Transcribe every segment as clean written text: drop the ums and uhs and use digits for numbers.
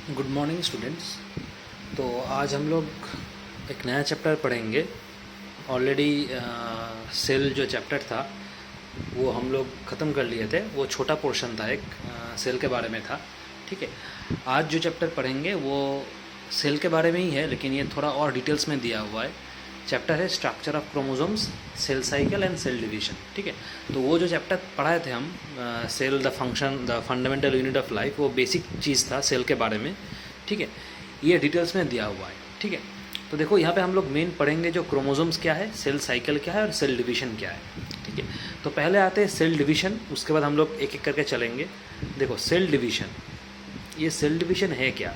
Good morning students. तो आज हम लोग एक नया चैप्टर पढ़ेंगे। ऑलरेडी सेल जो चैप्टर था वो हम लोग ख़त्म कर लिए थे। वो छोटा पोर्शन था, एक सेल के बारे में था। ठीक है, आज जो चैप्टर पढ़ेंगे वो सेल के बारे में ही है, लेकिन ये थोड़ा और डिटेल्स में दिया हुआ है। चैप्टर है structure of chromosomes, cell cycle and cell division. ठीक है, तो वो जो चैप्टर पढ़ाए थे हम, cell the function the fundamental unit of life, वो बेसिक चीज़ था सेल के बारे में। ठीक है, ये डिटेल्स में दिया हुआ है। ठीक है, तो देखो यहाँ पे हम लोग मेन पढ़ेंगे जो क्रोमोसोम्स क्या है, सेल साइकिल क्या है और सेल डिवीजन क्या है। ठीक है, तो पहले आते हैं सेल डिवीजन, उसके बाद हम लोग एक एक करके चलेंगे। देखो सेल डिवीजन, ये सेल डिवीजन है क्या?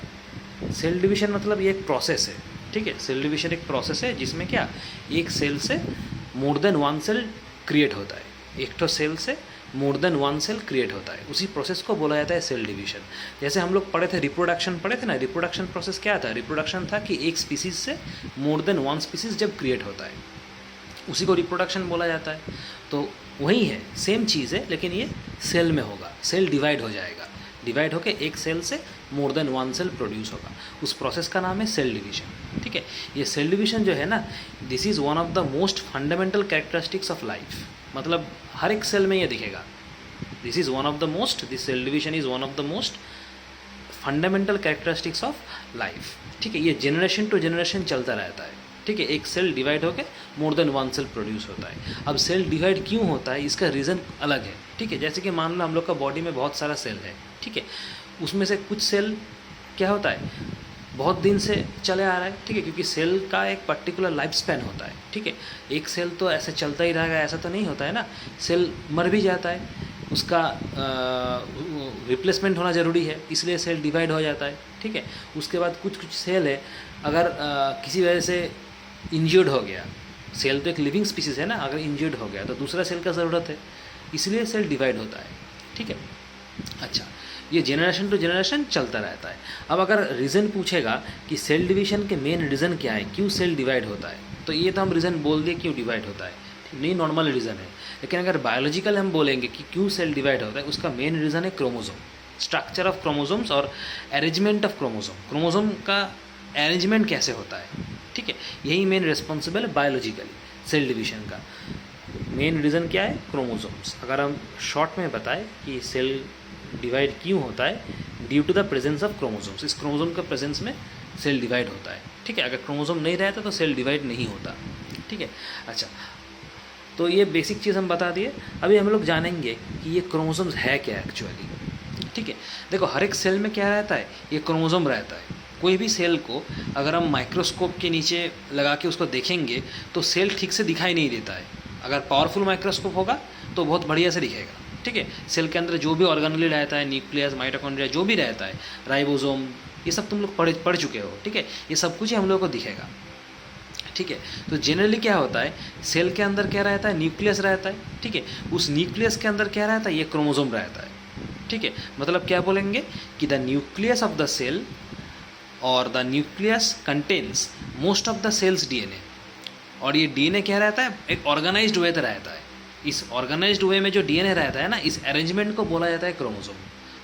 सेल डिवीजन मतलब ये एक प्रोसेस है। ठीक है, सेल डिवीजन एक प्रोसेस है जिसमें क्या, एक सेल से more than one cell create होता है। एक तो सेल से more than one cell create होता है, उसी प्रोसेस को बोला जाता है सेल डिवीजन। जैसे हम लोग पढ़े थे रिप्रोडक्शन, पढ़े थे ना। रिप्रोडक्शन प्रोसेस क्या था? रिप्रोडक्शन था कि एक स्पीसीज से मोर देन वन स्पीसीज जब क्रिएट होता है, उसी को रिप्रोडक्शन बोला जाता है। तो वही है, सेम चीज़ है, लेकिन ये सेल में होगा। सेल डिवाइड हो जाएगा, डिवाइड होकर एक सेल से more than one cell produce होगा। उस प्रोसेस का नाम है सेल डिवीजन। ठीक है, ये सेल डिवीजन जो है ना, this is one of the most fundamental characteristics of life. मतलब हर एक सेल में ये दिखेगा। This is one of the most, this cell division is one of the most fundamental characteristics of life. ठीक है, ये जनरेशन टू जनरेशन चलता रहता है। ठीक है, एक सेल डिवाइड होकर more than one cell produce होता है। अब सेल डिवाइड क्यों होता है, इसका रीज़न अलग है। ठीक है, जैसे कि मान लो हम लोग का बॉडी में बहुत सारा सेल है। ठीक है, उसमें से कुछ सेल क्या होता है, बहुत दिन से चले आ रहा है। ठीक है, क्योंकि सेल का एक पर्टिकुलर लाइफ स्पैन होता है। ठीक है, एक सेल तो ऐसे चलता ही रहेगा, ऐसा तो नहीं होता है ना। सेल मर भी जाता है, उसका रिप्लेसमेंट होना ज़रूरी है, इसलिए सेल डिवाइड हो जाता है। ठीक है, उसके बाद कुछ कुछ सेल है, अगर किसी वजह से इंजर्ड हो गया, सेल तो एक लिविंग स्पीसीज है ना, अगर इंजर्ड हो गया तो दूसरा सेल का ज़रूरत है, इसलिए सेल डिवाइड होता है। ठीक है, अच्छा, ये जनरेशन टू जनरेशन चलता रहता है। अब अगर रीज़न पूछेगा कि सेल डिवीजन के मेन रीज़न क्या है, क्यों सेल डिवाइड होता है, तो ये तो हम रीज़न बोल दिए क्यों डिवाइड होता है, नहीं नॉर्मल रीज़न है। लेकिन अगर बायोलॉजिकल हम बोलेंगे कि क्यों सेल डिवाइड होता है, उसका मेन रीज़न है क्रोमोसोम, स्ट्रक्चर ऑफ क्रोमोसोम्स और अरेंजमेंट ऑफ क्रोमोसोम। क्रोमोसोम का अरेंजमेंट कैसे होता है, ठीक है, यही मेन रिस्पॉन्सिबल है बायोलॉजिकली सेल डिवीजन का। मेन रीज़न क्या है? क्रोमोसोम्स। अगर हम शॉर्ट में बताएं कि सेल डिवाइड क्यों होता है, due to the presence of chromosomes. इस क्रोमोसोम के प्रेजेंस में सेल डिवाइड होता है। ठीक है, अगर क्रोमोसोम नहीं रहता तो सेल डिवाइड नहीं होता। ठीक है, अच्छा, तो ये बेसिक चीज़ हम बता दिए। अभी हम लोग जानेंगे कि ये क्रोमोसोम्स है क्या एक्चुअली। ठीक है, देखो हर एक सेल में क्या रहता है, ये क्रोमोसोम रहता है। कोई भी सेल को अगर हम माइक्रोस्कोप के नीचे लगा के उसको देखेंगे तो सेल ठीक से दिखाई नहीं देता है। अगर पावरफुल माइक्रोस्कोप होगा तो बहुत बढ़िया से दिखेगा। ठीक है, सेल के अंदर जो भी ऑर्गेनेल रहता है, न्यूक्लियस, माइटोकॉन्ड्रिया, जो भी रहता है, राइबोसोम, ये सब तुम लोग पढ़ चुके हो। ठीक है, ये सब कुछ ही हम लोग को दिखेगा। ठीक है, तो जनरली क्या होता है, सेल के अंदर क्या रहता है, न्यूक्लियस रहता है। ठीक है, उस न्यूक्लियस के अंदर क्या रहता है, ये क्रोमोसोम रहता है। ठीक है, मतलब क्या बोलेंगे कि the nucleus of the cell और the nucleus contains most of the cell's DNA. और ये डीएनए क्या रहता है, एक ऑर्गेनाइज्ड वे रहता है। इस ऑर्गेनाइज्ड वे में जो डीएनए रहता है ना, इस अरेंजमेंट को बोला जाता है क्रोमोसोम।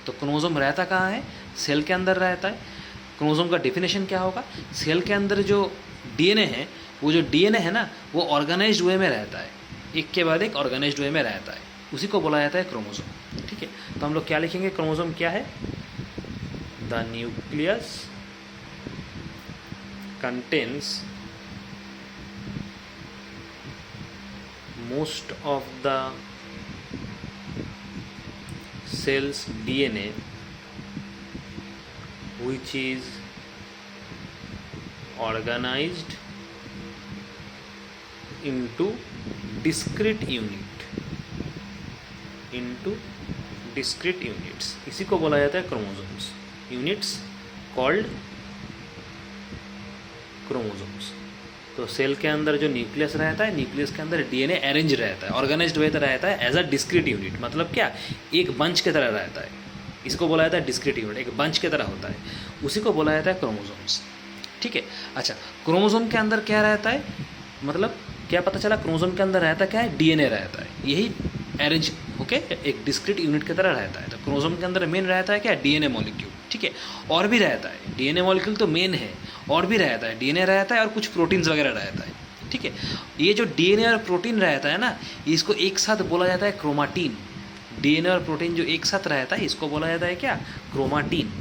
तो क्रोमोसोम रहता कहाँ है, सेल के अंदर रहता है। क्रोमोसोम का डेफिनेशन क्या होगा, सेल के अंदर जो डीएनए है, वो जो डीएनए है ना, वो ऑर्गेनाइज्ड वे में रहता है, एक के बाद एक ऑर्गेनाइज्ड वे में रहता है, उसी को बोला जाता है क्रोमोसोम। ठीक है, तो हम लोग क्या लिखेंगे, क्रोमोसोम क्या है, the nucleus contains most of the cell's DNA which is organized into discrete units। इसी को बोला जाता है क्रोमोसोम्स, यूनिट्स कॉल्ड क्रोमोसोम्स। तो सेल के अंदर जो न्यूक्लियस रहता है, न्यूक्लियस के अंदर डीएनए अरेंज रहता है, ऑर्गेनाइज्ड वे रहता है एज अ डिस्क्रीट यूनिट। मतलब क्या, एक बंच की तरह रहता है, इसको बोला जाता है डिस्क्रीट यूनिट, एक बंच की तरह होता है, उसी को बोला जाता है क्रोमोसोम्स। ठीक है, अच्छा, क्रोमोसोम के अंदर क्या रहता है, मतलब क्या पता चला, क्रोमोसोम के अंदर रहता क्या है, डीएनए रहता है, यही अरेंज होके एक डिस्क्रीट यूनिट की तरह रहता है। तो क्रोमोसोम के अंदर मेन रहता है क्या, डीएनए मॉलिक्यूल। ठीक है, और भी रहता है, डीएनए मॉलिक्यूल तो मेन है, और भी रहता है, डीएनए रहता है और कुछ प्रोटीन्स वगैरह रहता है, ठीक है। ये जो डीएनए और प्रोटीन रहता है ना, इसको एक साथ बोला जाता है क्रोमाटीन। डीएनए और प्रोटीन जो एक साथ रहता है इसको बोला जाता है क्या, क्रोमाटीन।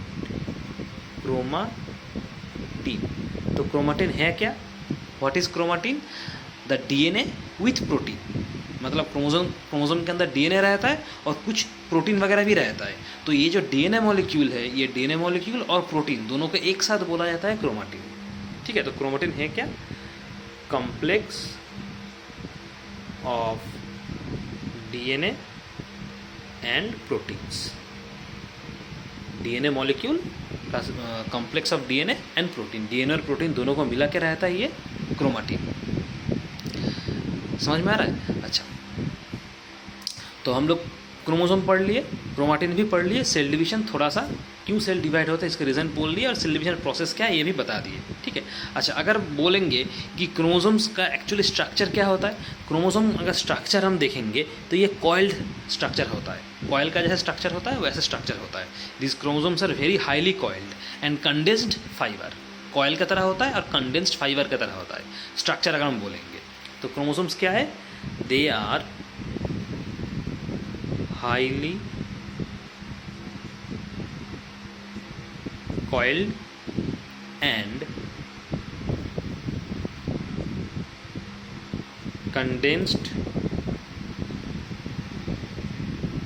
क्रोमाटीन, तो क्रोमाटीन है क्या, what is chromatin, the DNA with protein, मतलब क्रोमोसोम के अंदर डीएनए रहता है और कुछ प्रोटीन वगैरह भी रहता है। तो ये जो डीएनए मॉलिक्यूल है, ये डीएनए मॉलिक्यूल और प्रोटीन दोनों को एक साथ बोला जाता है क्रोमाटीन, ठीक है। तो क्रोमाटीन है क्या, complex of DNA and proteins. DNA molecule का complex of DNA and protein, DNA और प्रोटीन दोनों को मिला के रहता है ये क्रोमाटीन। समझ में आ रहा है? अच्छा, तो हम लोग क्रोमोसोम पढ़ लिए, क्रोमाटिन भी पढ़ लिए, सेल डिवीजन थोड़ा सा क्यों सेल डिवाइड होता है इसका रीज़न बोल दिए, और सेल डिवीजन प्रोसेस क्या है ये भी बता दिए, ठीक है। अच्छा, अगर बोलेंगे कि क्रोमोसोम्स का एक्चुअली स्ट्रक्चर क्या होता है, क्रोमोसोम अगर स्ट्रक्चर हम देखेंगे तो ये कॉइल्ड स्ट्रक्चर होता है, कॉइल का जैसे स्ट्रक्चर होता है वैसे स्ट्रक्चर होता है। This chromosomes are very highly coiled and condensed fibre, coil की तरह होता है और कंडेंस्ड फाइबर की तरह होता है स्ट्रक्चर अगर हम बोलेंगे। तो क्रोमोसोम्स क्या है, they are highly coiled and condensed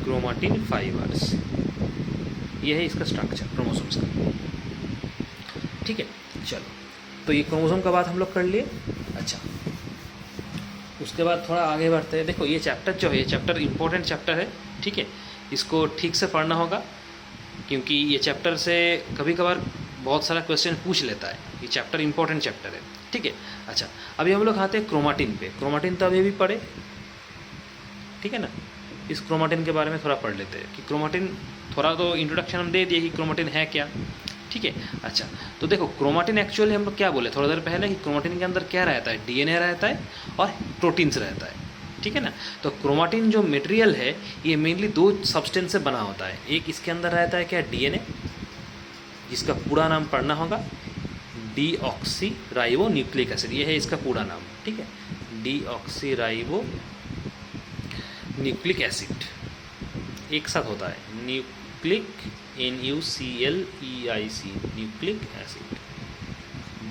chromatin fibers, ये है इसका स्ट्रक्चर क्रोमोसोम्स का, ठीक है। चलो, तो ये क्रोमोसोम का बात हम लोग कर लिए। अच्छा, उसके बाद थोड़ा आगे बढ़ते हैं। देखो, ये चैप्टर जो है, ये चैप्टर इंपॉर्टेंट चैप्टर है, ठीक है, इसको ठीक से पढ़ना होगा क्योंकि ये चैप्टर से कभी कभार बहुत सारा क्वेश्चन पूछ लेता है। ये चैप्टर इंपॉर्टेंट चैप्टर है, ठीक है। अच्छा, अभी हम लोग आते हैं क्रोमाटिन पे। क्रोमाटिन तो अभी भी पढ़े, ठीक है ना। इस क्रोमाटिन के बारे में थोड़ा पढ़ लेते हैं कि क्रोमाटिन, थोड़ा तो इंट्रोडक्शन हम दे दिए कि क्रोमाटिन है क्या, ठीक है। अच्छा, तो देखो क्रोमाटिन एक्चुअली हम लोग क्या बोले थोड़ा देर पहले कि क्रोमाटिन के अंदर क्या रहता है, डीएनए रहता है और प्रोटीन्स रहता है, ठीक है ना। तो क्रोमाटिन जो मटेरियल है ये मेनली दो सब्सटेंस से बना होता है। एक इसके अंदर रहता है क्या, डीएनए, जिसका पूरा नाम पढ़ना होगा डीऑक्सीराइबो न्यूक्लिक एसिड, ये है इसका पूरा नाम, ठीक है, डीऑक्सीराइबो न्यूक्लिक एसिड, एक साथ होता है nucleic, NUCLEIC, nucleic acid,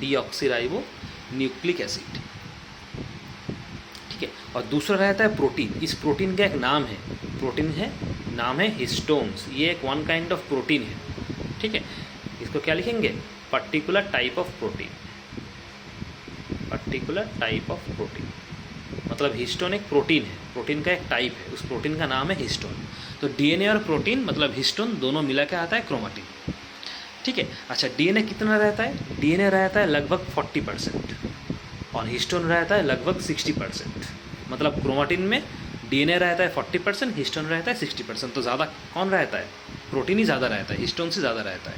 deoxyribo nucleic acid, ठीक है। और दूसरा रहता है प्रोटीन। इस प्रोटीन का एक नाम है, प्रोटीन है, नाम है हिस्टोन्स। ये एक वन काइंड ऑफ प्रोटीन है, ठीक है। इसको क्या लिखेंगे, particular type of protein, particular type of protein, मतलब हिस्टोन एक प्रोटीन है, प्रोटीन का एक टाइप है, उस प्रोटीन का नाम है हिस्टोन। तो डीएनए और प्रोटीन मतलब हिस्टोन दोनों मिला के आता है क्रोमाटिन, ठीक है। अच्छा, डीएनए कितना रहता है, डीएनए रहता है लगभग 40% और हिस्टोन रहता है लगभग 60%। मतलब क्रोमाटिन में डीएनए रहता है 40%, हिस्टोन रहता है 60%। तो ज़्यादा कौन रहता है, प्रोटीन ही ज़्यादा रहता है, हिस्टोन से ज़्यादा रहता है,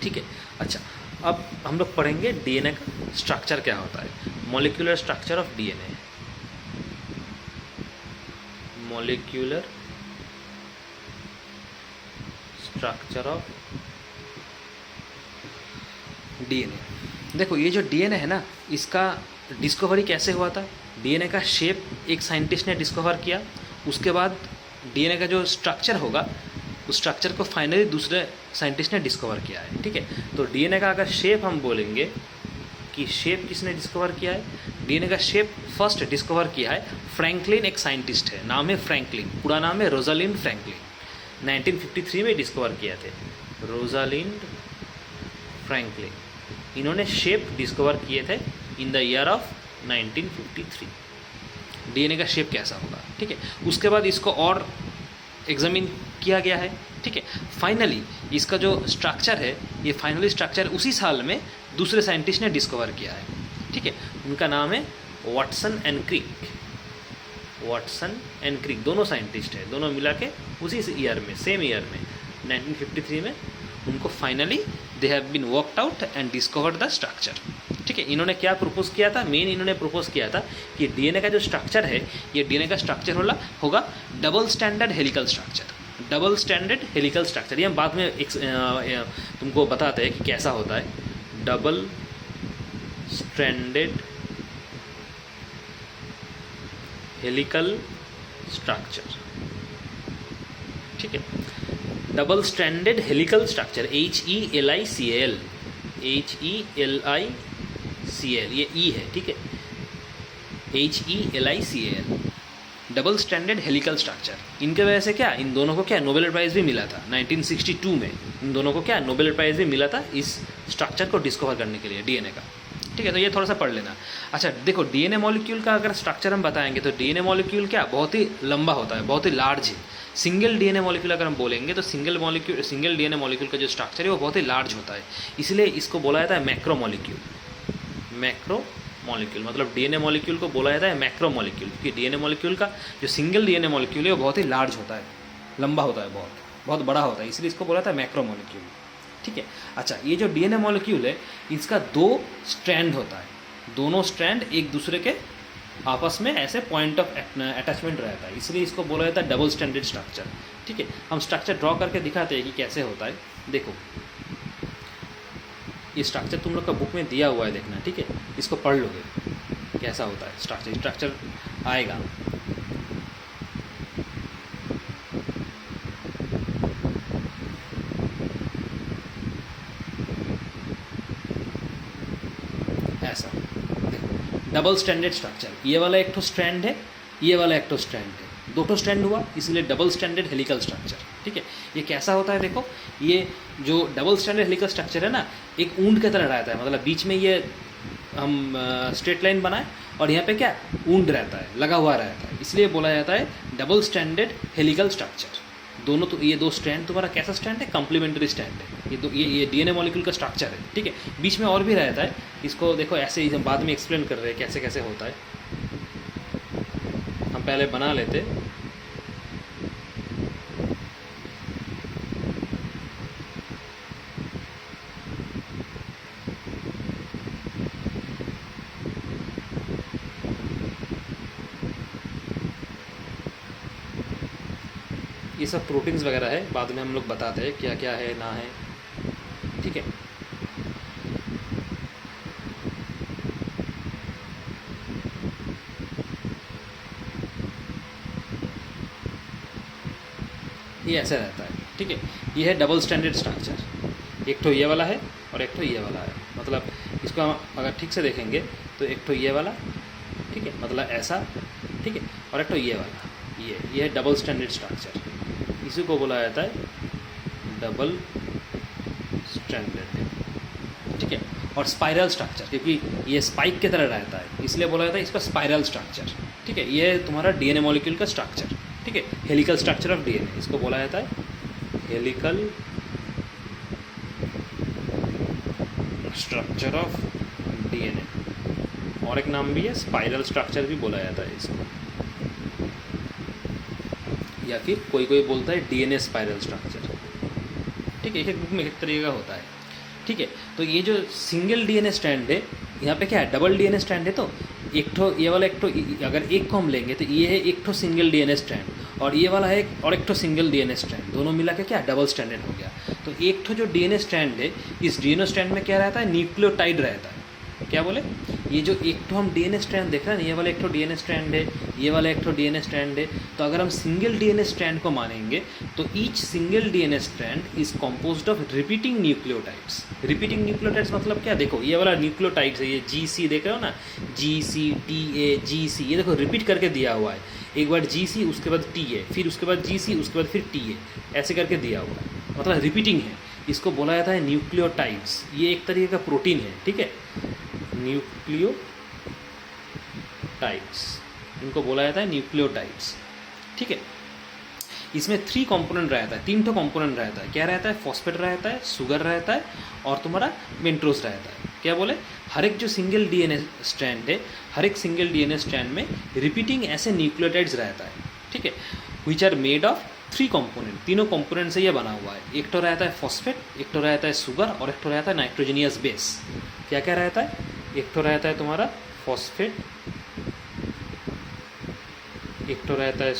ठीक है। अच्छा, अब हम लोग पढ़ेंगे डीएनए का स्ट्रक्चर क्या होता है, molecular structure of DNA, molecular structure of DNA. देखो, ये जो डीएनए है ना, इसका डिस्कवरी कैसे हुआ था, डीएनए का शेप एक साइंटिस्ट ने डिस्कवर किया, उसके बाद डीएनए का जो स्ट्रक्चर होगा उस स्ट्रक्चर को फाइनली दूसरे साइंटिस्ट ने डिस्कवर किया है, ठीक है। तो डीएनए का अगर शेप हम बोलेंगे कि शेप किसने डिस्कवर किया है, डीएनए का शेप फर्स्ट डिस्कवर किया है फ्रैंकलिन, एक साइंटिस्ट है, नाम है फ्रैंकलिन, पूरा नाम है रोजालिंड फ्रैंकलिन, 1953 में डिस्कवर किए थे, रोजालिंड फ्रैंकलिन। इन्होंने शेप डिस्कवर किए थे in the year of 1953, DNA का शेप कैसा होगा, ठीक है। उसके बाद इसको और एग्जामिन किया गया है, ठीक है। फाइनली इसका जो स्ट्रक्चर है, ये फाइनली स्ट्रक्चर उसी साल में दूसरे साइंटिस्ट ने डिस्कवर किया है, ठीक है। उनका नाम है Watson and Crick, Watson and Crick, दोनों साइंटिस्ट है, दोनों मिला के उसी ईयर में, सेम ईयर में 1953 में उनको finally they have been worked out and discovered the structure, ठीक है। इन्होंने क्या प्रपोज किया था, मेन इन्होंने प्रपोज किया था कि डीएनए का जो स्ट्रक्चर है, ये डीएनए का स्ट्रक्चर होगा double standard helical structure. Double standard helical structure, ये हम बाद में तुमको बताते हैं कि कैसा होता है डबल स्ट्रैंडेड हेलिकल स्ट्रक्चर। ठीक है, double stranded helical structure, HELICAL, HELICAL, ये ई है, ठीक है, HELICAL, double standard helical structure. इनके वजह से क्या, इन दोनों को क्या नोबेल प्राइज़ भी मिला था 1962 में, इन दोनों को क्या नोबेल प्राइज़ भी मिला था इस स्ट्रक्चर को डिस्कवर करने के लिए, डीएनए का। ठीक है, तो ये थोड़ा सा पढ़ लेना। अच्छा देखो, डीएनए मॉलिक्यूल का अगर स्ट्रक्चर हम बताएंगे तो डीएनए मॉलिक्यूल क्या बहुत ही लंबा होता है, बहुत ही लार्ज है। सिंगल डीएनए मॉलिक्यूल अगर हम बोलेंगे तो सिंगल डीएनए मॉलिक्यूल का जो स्ट्रक्चर है वो बहुत ही लार्ज होता है, इसलिए इसको बोला जाता है मैक्रो मॉलिक्यूल। मैक्रो मॉलिक्यूल मतलब डीएनए मॉलिक्यूल को बोला जाता है मैक्रो मॉलिक्यूल, क्योंकि डीएनए मॉलिक्यूल का जो सिंगल डीएनए मॉलिक्यूल है वो बहुत ही लार्ज होता है, लंबा होता है, बहुत बहुत बड़ा होता है, इसलिए इसको बोला जाता है मैक्रो मॉलिक्यूल। ठीक है, अच्छा ये जो डीएनए मॉलिक्यूल है इसका 2 स्ट्रैंड होता है, दोनों स्ट्रैंड एक दूसरे के आपस में ऐसे पॉइंट ऑफ अटैचमेंट रहता है, इसलिए इसको बोला जाता है डबल स्टैंडर्ड स्ट्रक्चर। ठीक है, हम स्ट्रक्चर ड्रॉ करके दिखाते हैं कि कैसे होता है। देखो ये स्ट्रक्चर तुम लोग का बुक में दिया हुआ है, देखना, ठीक है, इसको पढ़ लोगे कैसा होता है स्ट्रक्चर आएगा। ऐसा देखो, डबल स्टैंडर्ड स्ट्रक्चर, ये वाला एक तो स्ट्रैंड है, ये वाला एक तो स्ट्रैंड है, 2 स्ट्रैंड हुआ, इसलिए डबल स्टैंडर्ड हेलिकल स्ट्रक्चर। ठीक है, ये कैसा होता है देखो, ये जो डबल स्टैंडर्ड हेलिकल स्ट्रक्चर है ना, एक ऊंट की तरह रहता है, मतलब बीच में ये हम स्ट्रेट लाइन बनाए और यहाँ पे क्या ऊंट रहता है, लगा हुआ रहता है, इसलिए बोला जाता है डबल स्टैंडर्ड हेलिकल स्ट्रक्चर। दोनों तो ये 2 स्ट्रैंड तुम्हारा कैसा स्ट्रैंड है, कॉम्प्लीमेंट्री स्ट्रैंड है, ये डीएनए मॉलिक्यूल का स्ट्रक्चर है। ठीक है, बीच में और भी रहता है, इसको देखो ऐसे ही हम बाद में एक्सप्लेन कर रहे हैं कैसे कैसे होता है, हम पहले बना लेते। ये सब प्रोटीन्स वगैरह है, बाद में हम लोग बताते हैं क्या क्या है ना है। ठीक है, ये ऐसे रहता है। ठीक है, ये है डबल स्टैंडर्ड स्ट्रक्चर, एक तो ये वाला है और एक तो ये वाला है, मतलब इसको हम अगर ठीक से देखेंगे तो एक तो ये वाला, ठीक है, मतलब ऐसा, ठीक है, और एक तो ये वाला, ये है डबल स्टैंडर्ड स्ट्रक्चर, इसी को बोला जाता है डबल स्टैंडर्ड। ठीक है, और स्पाइरल स्ट्रक्चर, क्योंकि ये स्पाइक की तरह रहता है इसलिए बोला जाता है इसका स्पाइरल स्ट्रक्चर। ठीक है, ये है तुम्हारा डीएनए मॉलिक्यूल का स्ट्रक्चर। ठीक है, हेलिकल स्ट्रक्चर ऑफ डीएनए, इसको बोला जाता है हेलिकल स्ट्रक्चर ऑफ डीएनए, और एक नाम भी है स्पाइरल स्ट्रक्चर भी बोला जाता है इसको, या फिर कोई कोई बोलता है डीएनए स्पाइरल स्ट्रक्चर। ठीक है, एक बुक में एक तरीके का होता है। ठीक है, तो ये जो सिंगल डीएनए स्ट्रैंड है, यहाँ पे क्या है डबल डीएनए स्ट्रैंड है, तो एक ठो ये वाला एक ठो, अगर एक को हम लेंगे तो ये है एक ठो सिंगल डीएनए स्ट्रैंड, और ये वाला है और एक ठो सिंगल डीएनए स्ट्रैंड, दोनों मिला के क्या डबल स्टैंडर्ड हो गया। तो एक ठो जो डीएनए स्ट्रैंड है, इस डीएनए स्ट्रैंड में क्या रहता है, न्यूक्लियोटाइड रहता है। क्या बोले, ये जो एक तो हम डीएनए स्ट्रैंड देख रहे हैं ना, ये वाला एक तो डीएनए स्ट्रैंड है, ये वाला एक तो डीएनए स्ट्रैंड है, तो अगर हम सिंगल डीएनए स्ट्रैंड को मानेंगे तो each single DNA strand is composed of repeating nucleotides. Repeating nucleotides मतलब क्या, देखो ये वाला न्यूक्लियोटाइड्स है, ये GC देख रहे हो ना, GC TA GC, ये देखो रिपीट करके दिया हुआ है, एक बार GC उसके बाद TA, फिर उसके बाद GC उसके बाद फिर TA, ऐसे करके दिया हुआ है, मतलब रिपीटिंग है, इसको बोला जाता है न्यूक्लियोटाइड्स। ये एक तरीके का प्रोटीन है। ठीक है, न्यूक्लियोटाइड्स, इनको बोला जाता है न्यूक्लियोटाइड्स। ठीक है, इसमें 3 कंपोनेंट रहता है, 3 कंपोनेंट रहता है। क्या रहता है, फॉस्फेट रहता है, शुगर रहता है, और तुम्हारा पेंट्रोज रहता है। क्या बोले, हर एक जो सिंगल डीएनए स्ट्रैंड है, हर एक सिंगल डीएनए स्ट्रैंड में रिपीटिंग ऐसे न्यूक्लियोटाइड्स रहता है। ठीक है, which are made of 3 component, तीनों कंपोनेंट से ये बना हुआ है। एक तो रहता है फॉस्फेट, एक तो रहता है शुगर, और एक तो रहता है नाइट्रोजनियस बेस। क्या क्या रहता है, एक तो रहता है तुम्हारा फॉस्फेट, एक तो रहता है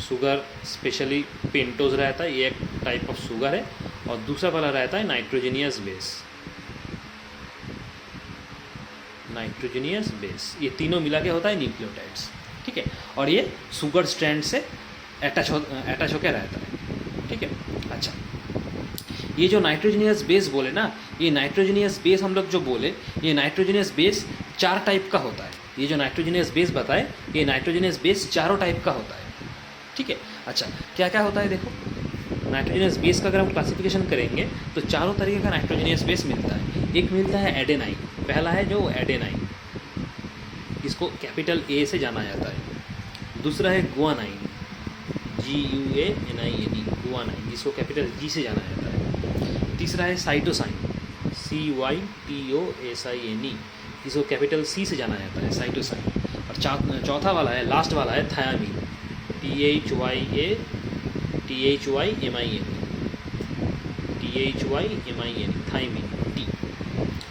शुगर स्पेशली पेंटोज रहता है, ये एक टाइप ऑफ शुगर है, और दूसरा वाला रहता है नाइट्रोजनियस बेस। नाइट्रोजनियस बेस, ये तीनों मिला के होता है न्यूक्लियोटाइड्स, ठीक है। और ये शुगर स्ट्रैंड से अटैच होकर रहता है, ठीक है। अच्छा, ये जो नाइट्रोजनियस बेस बोले ना, ये नाइट्रोजनियस बेस हम लोग जो बोले, ये नाइट्रोजनियस बेस 4 टाइप का होता है। ये जो नाइट्रोजनियस बेस बताए, ये नाइट्रोजनियस बेस 4 टाइप का होता है, ठीक है। अच्छा, क्या क्या होता है देखो, नाइट्रोजनियस बेस का अगर हम क्लासिफिकेशन करेंगे तो 4 तरीके का नाइट्रोजनियस बेस मिलता है। एक मिलता है एडेनाइन, पहला है जो एडेनाइन, इसको कैपिटल ए से जाना जाता है। दूसरा है गुआनाइन, GUANINE, गुआनाइन, जिसको कैपिटल G से जाना जाता है। तीसरा है साइटोसाइन, CYTOSINE, जिसको कैपिटल C से जाना जाता है, साइटोसाइन। और चौथा वाला है, लास्ट वाला है थायामीन, THYAMINE, थाइमिन, T।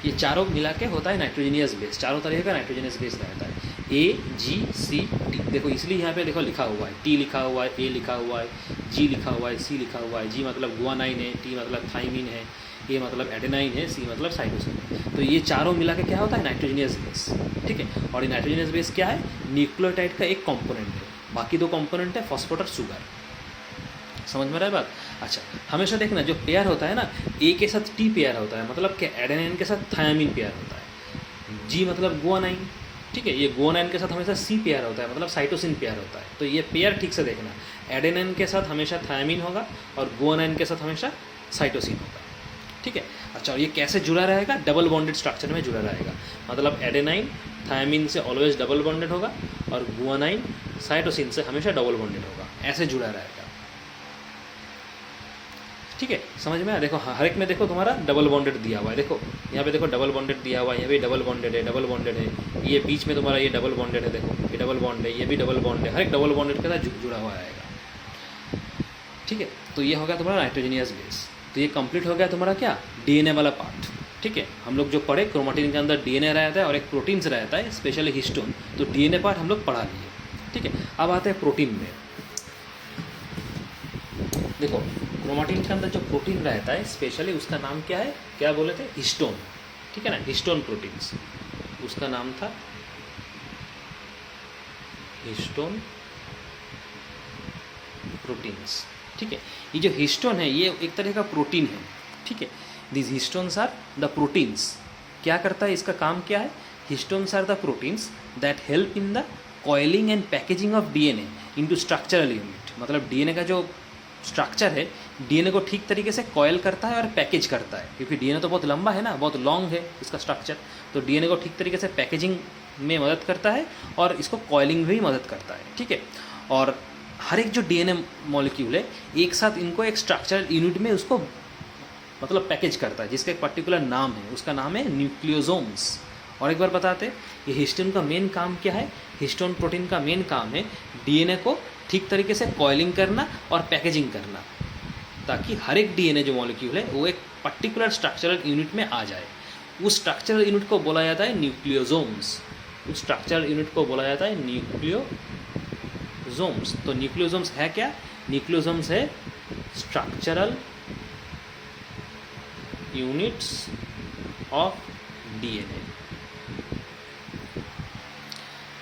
ये चारों मिला के होता है नाइट्रोजनियस बेस। चारों तरह का नाइट्रोजनियस बेस रहता है, AGCT। देखो इसलिए यहाँ पे देखो लिखा हुआ है, T लिखा हुआ है, A लिखा हुआ है, G लिखा हुआ है, C लिखा हुआ है। G मतलब गुआनाइन है, T मतलब थाइमिन है, A मतलब एडेनाइन है, C मतलब साइटोसिन। तो ये चारों मिला के क्या होता है नाइट्रोजनियस बेस, ठीक है। और ये नाइट्रोजनियस बेस क्या है, न्यूक्लियोटाइड का एक कंपोनेंट है, बाकी 2 कंपोनेंट है फॉस्फेट और शुगर। समझ में रहा है बात। अच्छा, हमेशा देखना जो पेयर होता है ना, ए के साथ टी पेयर होता है, मतलब कि एडेनाइन के साथ थायामीन पेयर होता है। जी मतलब गुआनाइन, ठीक है, ये गुआनाइन के साथ हमेशा सी पेयर होता है, मतलब साइटोसिन पेयर होता है। तो ये पेयर ठीक से देखना, एडेनाइन के साथ हमेशा थायामीन होगा और गुआनाइन के साथ हमेशा साइटोसिन होगा, ठीक है। अच्छा, और ये कैसे जुड़ा रहेगा, डबल बॉन्डेड स्ट्रक्चर में जुड़ा रहेगा, मतलब एडेनाइन थायामीन से ऑलवेज डबल बॉन्डेड होगा और गुआनाइन साइटोसिन से हमेशा डबल बॉन्डेड होगा, ऐसे जुड़ा रहेगा, ठीक है। समझ में आया। देखो हर एक में देखो तुम्हारा डबल बॉन्डेड दिया हुआ है, देखो यहाँ पे देखो डबल बॉन्डेड दिया हुआ है, यहाँ भी डबल बॉन्डेड है, डबल बॉन्डेड है, ये बीच में तुम्हारा ये डबल बॉन्डेड है, देखो ये डबल बॉन्ड है, ये भी डबल बॉन्ड है, हर एक डबल बॉन्डेड के साथ जुड़ा हुआ रहेगा, ठीक है। तो ये हो गया तुम्हारा नाइट्रोजनियस बेस। तो ये कंप्लीट हो गया तुम्हारा क्या, डीएनए वाला पार्ट, ठीक है। हम लोग जो पढ़े क्रोमेटिन के अंदर डीएनए रहता है और एक प्रोटीन्स रहता है, स्पेशली हिस्टोन। तो डीएनए पार्ट हम लोग पढ़ा लिए, ठीक है। अब आते हैं प्रोटीन में। देखो क्रोमेटिन के अंदर जो प्रोटीन रहता है स्पेशली, उसका नाम क्या है, क्या बोले थे, हिस्टोन, ठीक है ना, हिस्टोन प्रोटीन्स, उसका नाम था हिस्टोन प्रोटीन्स, ठीक है। ये जो हिस्टोन है ये एक तरह का प्रोटीन है, ठीक है। This histones are the proteins. क्या करता है, इसका काम क्या है, histones are the proteins that help in the coiling and packaging of DNA into structural unit. मतलब डीएनए का जो स्ट्रक्चर है, डीएनए को ठीक तरीके से कॉयल करता है और पैकेज करता है, क्योंकि डीएनए तो बहुत लंबा है ना, बहुत लॉन्ग है इसका स्ट्रक्चर। तो डीएनए को ठीक तरीके से पैकेजिंग में मदद करता है और इसको कॉइलिंग में भी मदद करता है, ठीक है। और हर एक जो डीएनए मॉलिक्यूल है एक साथ इनको एक स्ट्रक्चरल यूनिट में उसको मतलब पैकेज करता है, जिसका एक पर्टिकुलर नाम है, उसका नाम है न्यूक्लियोसोम्स। और एक बार बताते, ये हिस्टोन का मेन काम क्या है, हिस्टोन प्रोटीन का मेन काम है डीएनए को ठीक तरीके से कॉइलिंग करना और पैकेजिंग करना, ताकि हर एक डीएनए जो मॉलिक्यूल है वो एक पर्टिकुलर स्ट्रक्चरल यूनिट में आ जाए। उस स्ट्रक्चरल यूनिट को बोला जाता है न्यूक्लियोसोम्स, उस स्ट्रक्चरल यूनिट को बोला जाता है न्यूक्लियोसोम्स। तो न्यूक्लियोसोम्स है क्या, न्यूक्लियोसोम्स है स्ट्रक्चरल यूनिट्स ऑफ डीएनए,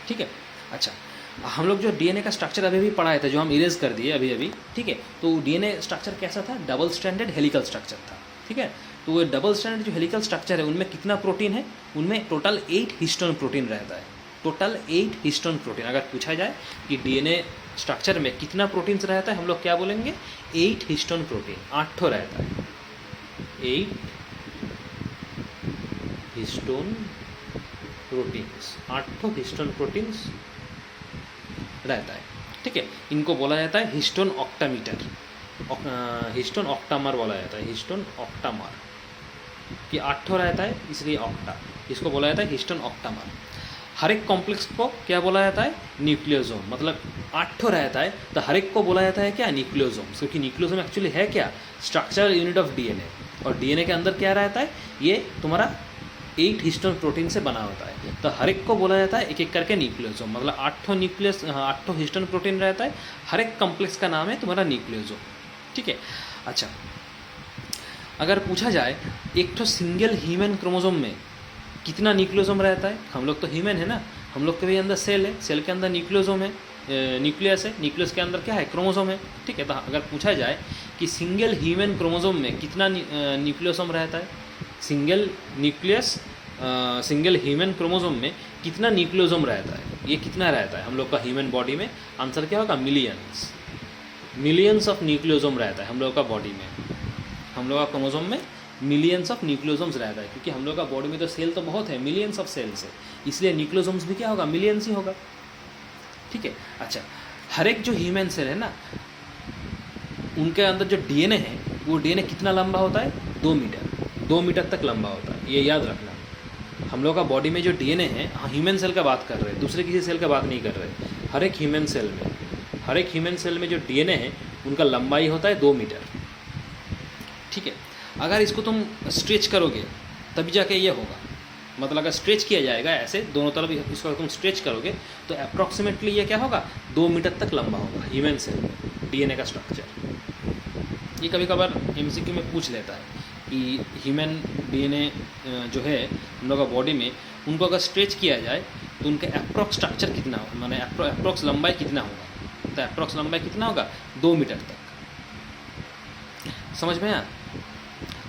ठीक है। अच्छा, हम लोग जो डीएनए का स्ट्रक्चर अभी पढ़ाए थे, जो हम इरेज कर दिए अभी, ठीक है। तो डीएनए स्ट्रक्चर कैसा था, डबल स्ट्रैंडेड हेलिकल स्ट्रक्चर था, ठीक है। तो वो डबल स्ट्रैंडेड जो हेलिकल स्ट्रक्चर है उनमें कितना प्रोटीन है, उनमें टोटल 8 हिस्टोन प्रोटीन रहता है, टोटल 8 हिस्टोन प्रोटीन। अगर पूछा जाए कि डीएनए स्ट्रक्चर में कितना प्रोटीन्स रहता है, हम लोग क्या बोलेंगे, 8 हिस्टोन प्रोटीन, 8 ठो रहता है, 8 हिस्टोन प्रोटीन्स, 8 ठो हिस्टोन प्रोटीन्स रहता है, ठीक है। इनको बोला जाता है हिस्टोन ऑक्टामीटर, हिस्टोन ऑक्टामर बोला जाता है, हिस्टोन ऑक्टामर, कि 8 ठो रहता है इसलिए ऑक्टा, इसको बोला जाता है हिस्टोन ऑक्टामर। हर एक कॉम्प्लेक्स को क्या बोला जाता है, न्यूक्लियोसोम, मतलब 8 ठो रहता है तो हर एक को बोला जाता है क्या, न्यूक्लियोसोम। क्योंकि न्यूक्लियोसोम एक्चुअली है क्या, स्ट्रक्चरल यूनिट ऑफ डीएनए। और डीएनए के अंदर क्या रहता है, ये तुम्हारा 8 हिस्टोन प्रोटीन से बना होता है। तो हर एक को बोला जाता है एक एक करके न्यूक्लियोसोम, मतलब 8 हिस्टोन प्रोटीन रहता है, हर एक कॉम्प्लेक्स का नाम है तुम्हारा न्यूक्लियोसोम। ठीक है। अच्छा, अगर पूछा जाए एक तो सिंगल ह्यूमन क्रोमोसोम में कितना न्यूक्लियोसोम रहता है, हम लोग तो ह्यूमन है ना, हम लोग के भी अंदर सेल है, सेल के अंदर न्यूक्लियोसोम है, न्यूक्लियस है, न्यूक्लियस के अंदर क्या है, क्रोमोसोम है। ठीक है। तो अगर पूछा जाए कि सिंगल ह्यूमन क्रोमोसोम में कितना न्यूक्लियोसोम रहता है, सिंगल ह्यूमन क्रोमोसोम में कितना न्यूक्लियोसोम रहता है, ये कितना रहता है हम लोग का ह्यूमन बॉडी में, आंसर क्या होगा, मिलियंस ऑफ न्यूक्लियोसोम रहता है हम लोग का बॉडी में, हम लोग का क्रोमोसोम में मिलियंस ऑफ न्यूक्लियोसोम्स रहता है, क्योंकि हम लोग का बॉडी में तो सेल तो बहुत है, मिलियंस ऑफ सेल्स है, इसलिए न्यूक्लियोसोम्स भी क्या होगा, मिलियंस ही होगा। ठीक है। अच्छा, हर एक जो ह्यूमन सेल है ना, उनके अंदर जो डीएनए है, वो डीएनए कितना लंबा होता है, 2 मीटर तक लंबा होता है, ये याद रखना। हम लोग का बॉडी में जो डीएनए है, ह्यूमन सेल का बात कर रहे हैं, दूसरे किसी सेल का बात नहीं कर रहे, हर एक ह्यूमन सेल में जो डीएनए है उनका लंबाई होता है 2 मीटर। ठीक है। अगर इसको तुम स्ट्रेच करोगे तभी जाके ये होगा, मतलब अगर स्ट्रेच किया जाएगा ऐसे दोनों तरफ, इसको तुम स्ट्रेच करोगे तो अप्रॉक्सीमेटली ये क्या होगा, 2 मीटर तक लंबा होगा ह्यूमन सेल डीएनए का स्ट्रक्चर। ये कभी कभार एमसीक्यू में पूछ लेता है कि ह्यूमन डीएनए जो है हम लोग का बॉडी में, उनको अगर स्ट्रेच किया जाए तो उनका अप्रॉक्स स्ट्रक्चर कितना होगा, माने अप्रॉक्स लंबाई कितना होगा, तो अप्रॉक्स लंबाई कितना होगा, 2 मीटर तक। समझ में आया।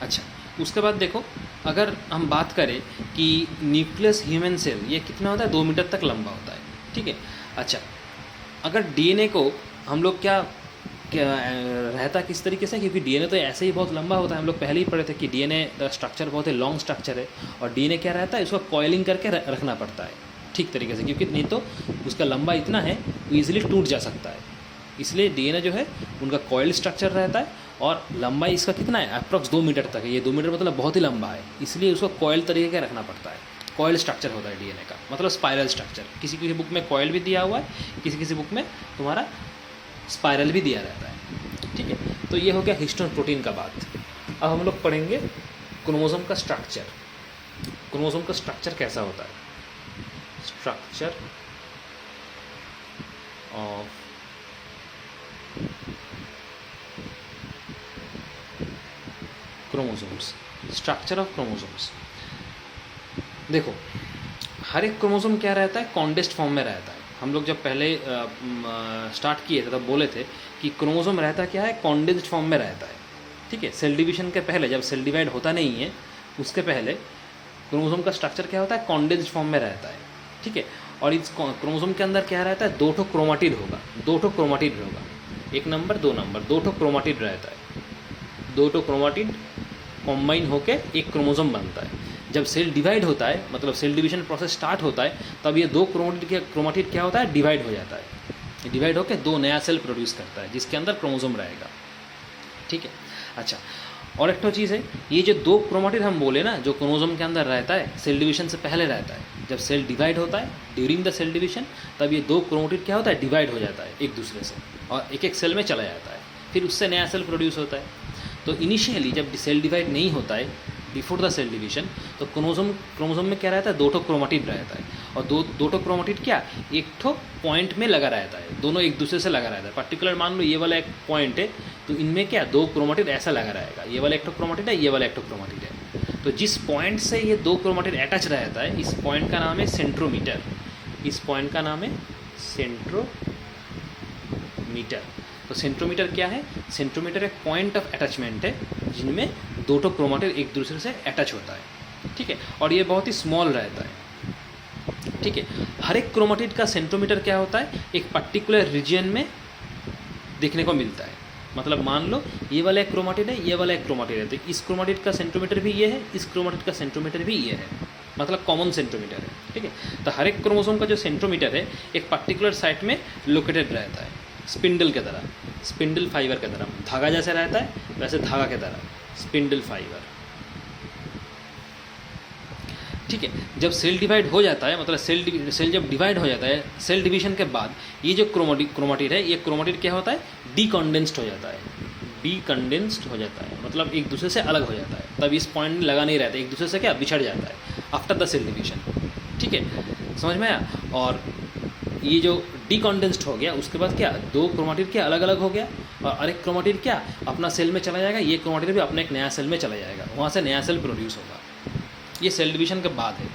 अच्छा, उसके बाद देखो, अगर हम बात करें कि न्यूक्लियस ह्यूमन सेल ये कितना होता है, 2 मीटर तक लंबा होता है। ठीक है। अच्छा, अगर डीएनए को हम लोग क्या रहता है किस तरीके से, क्योंकि डीएनए तो ऐसे ही बहुत लंबा होता है, हम लोग पहले ही पढ़े थे कि डीएनए स्ट्रक्चर बहुत ही लॉन्ग स्ट्रक्चर है, और डीएनए क्या रहता है, उसको कॉइलिंग करके रखना पड़ता है ठीक तरीके से, क्योंकि नहीं तो उसका लंबा इतना है वो ईजिली टूट जा सकता है। इसलिए डीएनए जो है उनका कॉइल स्ट्रक्चर रहता है, और लंबाई इसका कितना है, अप्रॉक्स 2 मीटर तक है। ये 2 मीटर मतलब बहुत ही लंबा है, इसलिए उसको कॉइल तरीके का रखना पड़ता है। कॉइल स्ट्रक्चर होता है डीएनए का, मतलब स्पाइरल स्ट्रक्चर। किसी किसी बुक में कॉइल भी दिया हुआ है, किसी किसी बुक में तुम्हारा स्पाइरल भी दिया रहता है। ठीक है। तो ये हो गया हिस्टोन प्रोटीन का बात। अब हम लोग पढ़ेंगे क्रोमोसोम का स्ट्रक्चर। क्रोमोसोम का स्ट्रक्चर कैसा होता है, structure of chromosomes, structure of chromosomes. देखो, हर एक क्रोमोसोम क्या रहता है, कॉन्डेंस्ड फॉर्म में रहता है। हम लोग जब पहले स्टार्ट किए थे तब बोले थे कि क्रोमोसोम रहता क्या है, कॉन्डेंस्ड फॉर्म में रहता है। ठीक है। सेल डिवीजन के पहले, जब सेल डिवाइड होता नहीं है उसके पहले क्रोमोसोम का स्ट्रक्चर क्या होता है, कॉन्डेंस्ड फॉर्म में रहता है। ठीक है। और इस क्रोमोसोम के अंदर क्या रहता है, 2 ठो क्रोमाटिड होगा, 2 ठो क्रोमाटिड होगा, 1 नंबर 2 नंबर, 2 ठो क्रोमाटिड रहता है। 2 ठो क्रोमाटिड कॉम्बाइन होके एक क्रोमोसोम बनता है। जब सेल डिवाइड होता है, मतलब सेल डिवीजन प्रोसेस स्टार्ट होता है, तब ये 2 क्रोमाटिड क्या होता है, डिवाइड हो जाता है। डिवाइड होकर 2 नया सेल प्रोड्यूस करता है जिसके अंदर क्रोमोसोम रहेगा। ठीक है। अच्छा, और एक तो चीज़ है, ये जो 2 क्रोमाटिड हम बोले ना, जो क्रोमोसोम के अंदर रहता है, सेल डिवीजन से पहले रहता है। जब सेल डिवाइड होता है, ड्यूरिंग द सेल डिवीजन, तब ये 2 क्रोमाटिड क्या होता है, डिवाइड हो जाता है एक दूसरे से, और एक एक सेल में चला जाता है, फिर उससे नया सेल प्रोड्यूस होता है। तो इनिशियली जब सेल डिवाइड नहीं होता है, बिफोर द सेल डिवीजन, तो क्रोमोसोम में क्या रहता है, 2 ठो क्रोमाटिड रहता है, और दो ठो क्रोमाटिड क्या, एक ठो पॉइंट में लगा रहता है, दोनों एक दूसरे से लगा रहता है। पर्टिकुलर मान लो ये वाला एक पॉइंट है, तो इनमें क्या 2 क्रोमाटिड ऐसा लगा रहेगा, ये वाला एक ठो क्रोमाटिड है, ये वाला एक ठो क्रोमाटिड है। तो जिस पॉइंट से ये 2 क्रोमाटिड अटैच रहता है, इस पॉइंट का नाम है सेंट्रोमीटर। इस पॉइंट का नाम है सेंट्रोमीटर। तो सेंट्रोमीटर क्या है, सेंट्रोमीटर एक पॉइंट ऑफ अटैचमेंट है जिनमें 2 ठो क्रोमाटिड एक दूसरे से अटैच होता है। ठीक है। और ये बहुत ही स्मॉल रहता है। ठीक है। हर एक क्रोमाटिड का सेंट्रोमीटर क्या होता है, एक पर्टिकुलर रीजन में देखने को मिलता है। मतलब मान लो ये वाला एक क्रोमाटिड है, ये वाला एक क्रोमाटिड है, तो इस क्रोमाटिड का सेंट्रोमीटर भी ये है, इस क्रोमाटिड का सेंट्रोमीटर भी ये है, मतलब कॉमन सेंट्रोमीटर है। ठीक है। तो हर एक क्रोमोसोम का जो सेंट्रोमीटर है एक पर्टिकुलर साइट में लोकेटेड रहता है, स्पिंडल के तरह, स्पिंडल फाइबर के तरह, धागा जैसे रहता है वैसे धागा के तरह, स्पिंडल फाइबर। ठीक है। जब सेल डिवाइड हो जाता है, मतलब सेल जब डिवाइड हो जाता है, सेल डिवीजन के बाद ये जो क्रोमाटिड है, ये क्रोमाटिड क्या होता है, डीकंडेंस्ड हो जाता है। डीकंडेंस्ड हो जाता है मतलब एक दूसरे से अलग हो जाता है, तब इस पॉइंट में लगा नहीं रहता, एक दूसरे से क्या बिछड़ जाता है। आफ्टर द सेल डिवीजन, ठीक है, समझ में आया। और ये जो डीकॉन्डेंस्ड हो गया उसके बाद क्या, दो क्रोमाटिड क्या अलग अलग हो गया, और एक क्रोमाटिड क्या अपना सेल में चला जाएगा, ये क्रोमाटिड भी अपने एक नया सेल में चला जाएगा, वहाँ से नया सेल प्रोड्यूस होगा। ये सेल डिवीजन के बाद है,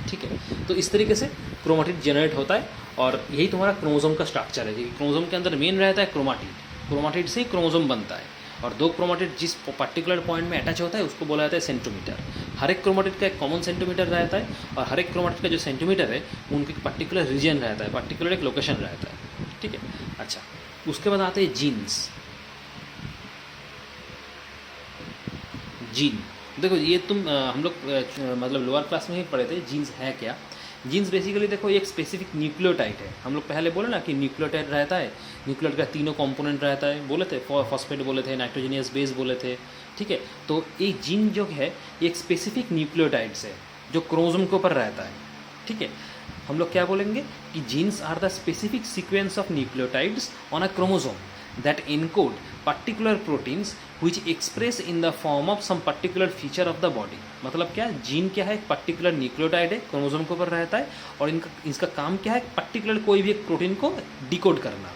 ठीक है। तो इस तरीके से क्रोमाटिड जनरेट होता है, और यही तुम्हारा क्रोमोसोम का स्ट्रक्चर है, क्योंकि क्रोमोसोम के अंदर मेन रहता है क्रोमाटिड, क्रोमाटिड से ही क्रोमोसोम बनता है, और दो क्रोमाटिड जिस पर्टिकुलर पॉइंट में अटैच होता है उसको बोला जाता है सेंटीमीटर। हर एक क्रोमाटिड का एक कॉमन सेंटीमीटर रहता है, और हर एक क्रोमाटिड का जो सेंटीमीटर है उनके पर्टिकुलर रीजन रहता है, पर्टिकुलर एक लोकेशन रहता है, ठीक है। अच्छा, उसके बाद आते हैं जीन्स। जीन, देखो ये तुम हम लोग मतलब लोअर क्लास में ही पढ़े थे जीन्स है क्या। जीन्स बेसिकली देखो एक स्पेसिफिक न्यूक्लियोटाइड है, हम लोग पहले बोले ना कि न्यूक्लियोटाइड रहता है, न्यूक्लियोटाइड का तीनों कंपोनेंट रहता है, बोले थे फॉस्फेट बोले थे, नाइट्रोजनियस बेस बोले थे, ठीक है। तो एक जीन जो है एक स्पेसिफिक न्यूक्लियोटाइड्स है जो क्रोमोसोम के ऊपर रहता है, ठीक है। हम लोग क्या बोलेंगे कि genes are the specific sequence of nucleotides on a chromosome that encode particular proteins which express in the form of some particular feature of the body। मतलब क्या, जीन क्या है, एक पर्टिकुलर न्यूक्लियोटाइड है, क्रोमोसोम के ऊपर रहता है, और इसका काम क्या है, पर्टिकुलर कोई भी एक प्रोटीन को डिकोड करना,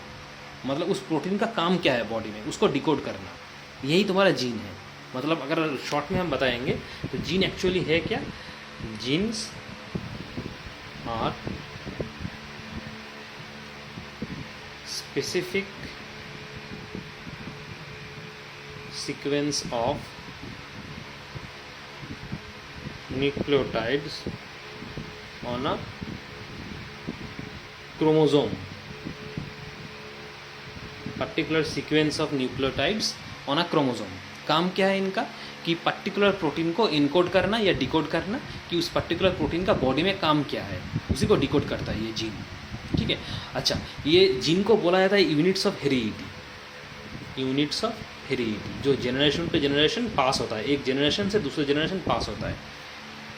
मतलब उस प्रोटीन का काम क्या है बॉडी में उसको डिकोड करना, यही तुम्हारा जीन है। मतलब अगर शॉर्ट में हम बताएंगे तो जीन एक्चुअली है क्या, genes are specific sequence of nucleotides on a chromosome, particular sequence of nucleotides on a chromosome। काम क्या है इनका कि पर्टिकुलर प्रोटीन को इनकोड करना या डिकोड करना, कि उस पर्टिकुलर प्रोटीन का बॉडी में काम क्या है उसी को डिकोड करता है ये जीन, ठीक है। अच्छा, ये जीन को बोला जाता है units of heredity, units of heredity, जो जनरेशन पे जनरेशन पास होता है, एक जनरेशन से दूसरे जनरेशन पास होता है,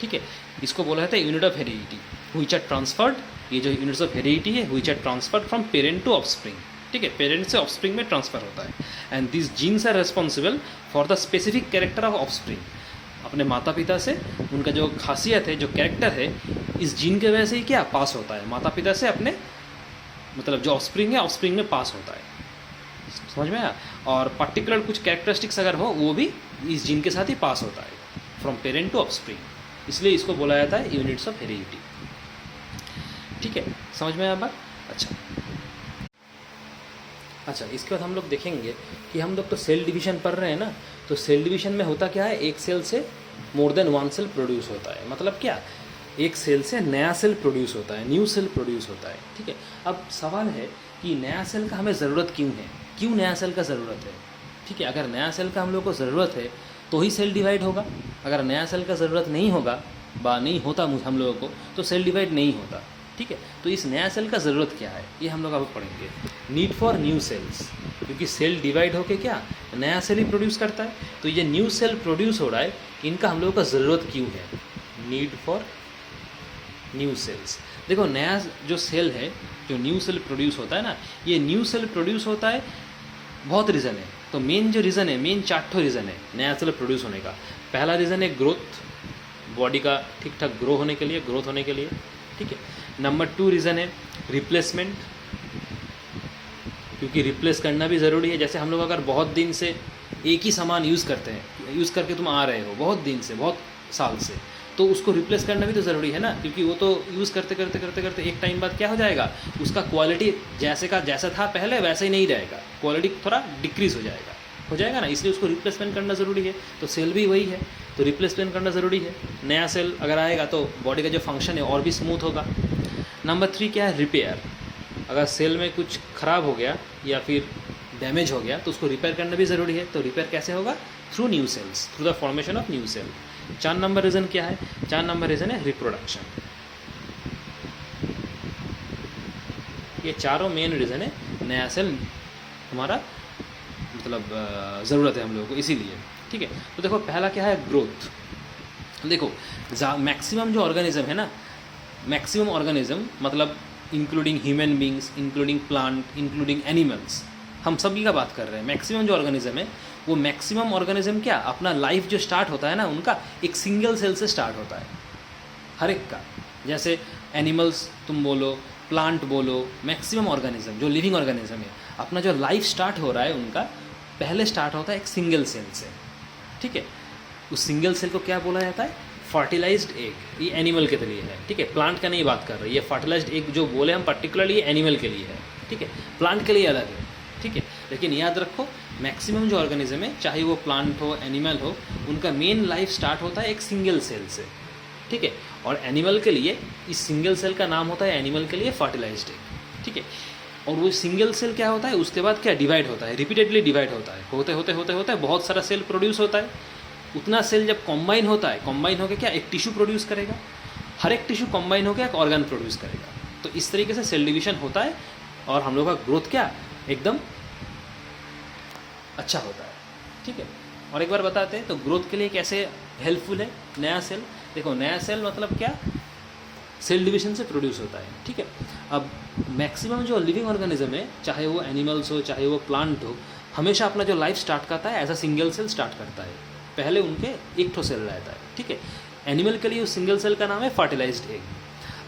ठीक है। इसको बोला जाता है unit of heredity which are transferred, ये जो यूनिट्स ऑफ हेरिडिटी है which are transferred from parent to offspring, ठीक है, पेरेंट से ऑफस्प्रिंग में ट्रांसफर होता है। And this genes are responsible for the specific character of offspring, अपने माता पिता से उनका जो खासियत है, जो कैरेक्टर है, इस जीन के वजह से ही क्या पास होता है, माता पिता से अपने मतलब जो ऑफस्प्रिंग है ऑफस्प्रिंग में पास होता है, समझ में आया। और पर्टिकुलर कुछ कैरेक्टरिस्टिक्स अगर हो वो भी इस जीन के साथ ही पास होता है फ्रॉम पेरेंट टू ऑफस्प्रिंग, इसलिए इसको बोला जाता है यूनिट्स ऑफ हेरिडिटी, ठीक है, समझ में आया बात। अच्छा, इसके बाद हम लोग देखेंगे कि हम लोग तो सेल डिवीजन पढ़ रहे हैं ना, तो सेल डिवीजन में होता क्या है, एक सेल से more than one cell produce होता है, मतलब क्या, एक सेल से नया सेल प्रोड्यूस होता है, न्यू सेल प्रोड्यूस होता है, ठीक है। अब सवाल है कि नया सेल का हमें ज़रूरत क्यों है, क्यों नया सेल का ज़रूरत है, ठीक है। अगर नया सेल का हम लोग को ज़रूरत है तो ही सेल डिवाइड होगा, अगर नया सेल का ज़रूरत नहीं होगा नहीं होता हम लोगों को तो सेल डिवाइड नहीं होता, ठीक है। तो इस नया सेल का ज़रूरत क्या है ये हम लोग अब पढ़ेंगे। नीड फॉर न्यू सेल्स, क्योंकि सेल डिवाइड होके क्या नया सेल ही प्रोड्यूस करता है, तो ये न्यू सेल प्रोड्यूस हो रहा है, इनका हम लोगों का ज़रूरत क्यों है, नीड फॉर न्यू सेल्स। देखो नया जो सेल है, जो न्यू सेल प्रोड्यूस होता है ना, ये न्यू सेल प्रोड्यूस होता है बहुत रीज़न है, तो मेन जो रीज़न है, मेन 4 रीज़न है नया सेल प्रोड्यूस होने का। पहला रीज़न है ग्रोथ, बॉडी का ठीक ठाक ग्रोथ होने के लिए, ठीक है। नंबर 2 रीज़न है रिप्लेसमेंट, क्योंकि रिप्लेस करना भी ज़रूरी है। जैसे हम लोग अगर बहुत दिन से एक ही सामान यूज़ करते हैं, यूज़ करके तुम आ रहे हो बहुत दिन से, बहुत साल से, तो उसको रिप्लेस करना भी तो ज़रूरी है ना, क्योंकि वो तो यूज़ करते करते एक टाइम बाद क्या हो जाएगा, उसका क्वालिटी जैसा था पहले वैसा ही नहीं रहेगा, क्वालिटी थोड़ा डिक्रीज़ हो जाएगा ना, इसलिए उसको रिप्लेसमेंट करना ज़रूरी है। तो सेल भी वही है, तो रिप्लेसमेंट करना ज़रूरी है। नया सेल अगर आएगा तो बॉडी का जो फंक्शन है और भी स्मूथ होगा। नंबर 3 क्या है, रिपेयर। अगर सेल में कुछ ख़राब हो गया या फिर डैमेज हो गया तो उसको रिपेयर करना भी ज़रूरी है। तो रिपेयर कैसे होगा, through new cells, through the formation of new cell. 4 number reason क्या है, 4 नंबर रीज़न है रिप्रोडक्शन। ये चारों मेन रीज़न है नया सेल हमारा मतलब ज़रूरत है हम लोगों को, इसीलिए, ठीक है। तो देखो पहला क्या है, ग्रोथ। देखो मैक्सिमम जो ऑर्गेनिज्म है ना, मैक्सिमम ऑर्गेनिज्म मतलब including human beings, including plant, including animals, हम सभी का बात कर रहे हैं। मैक्सिमम जो ऑर्गेनिज्म है वो मैक्सिमम ऑर्गेनिज्म क्या अपना लाइफ जो स्टार्ट होता है ना उनका एक सिंगल सेल से स्टार्ट होता है। हर एक का। जैसे एनिमल्स तुम बोलो, प्लांट बोलो, मैक्सिमम ऑर्गेनिज्म जो लिविंग ऑर्गेनिज्म है, अपना जो लाइफ स्टार्ट हो रहा है उनका पहले स्टार्ट होता है एक सिंगल सेल से, ठीक है। उस सिंगल सेल को क्या बोला जाता है? Fertilised egg. ये एनिमल के लिए है, ठीक है, प्लांट का नहीं बात कर रहे। ये फर्टिलाइज्ड एग जो बोले हम पर्टिकुलरली एनिमल के लिए है, ठीक है, प्लांट के लिए अलग है, ठीक है। लेकिन याद रखो मैक्सिमम जो ऑर्गेनिज्म है, चाहे वो प्लांट हो एनिमल हो, उनका मेन लाइफ स्टार्ट होता है एक सिंगल सेल से, ठीक है। और एनिमल के लिए इस सिंगल सेल का नाम होता है एनिमल के लिए फर्टिलाइज्ड एग, ठीक है। और वो सिंगल सेल क्या होता है, उसके बाद क्या डिवाइड होता है, रिपीटेडली डिवाइड होता है, होते होते होते होते बहुत सारा सेल प्रोड्यूस होता है। उतना सेल जब कॉम्बाइन होता है, कॉम्बाइन होकर क्या एक टिश्यू प्रोड्यूस करेगा, हर एक टिश्यू कॉम्बाइन होकर एक ऑर्गन प्रोड्यूस करेगा। तो इस तरीके से सेल डिवीजन होता है और हम लोग का ग्रोथ क्या एकदम अच्छा होता है, ठीक है। और एक बार बताते हैं तो ग्रोथ के लिए कैसे हेल्पफुल है नया सेल। देखो नया सेल मतलब क्या, सेल डिवीजन से प्रोड्यूस होता है, ठीक है। अब मैक्सिमम जो लिविंग ऑर्गेनिज्म है, चाहे वो एनिमल्स हो चाहे वो प्लांट हो, हमेशा अपना जो लाइफ स्टार्ट करता है as a single cell start करता है। पहले उनके एक ठो सेल रहता है, ठीक है। एनिमल के लिए उस सिंगल सेल का नाम है फर्टिलाइज्ड एग।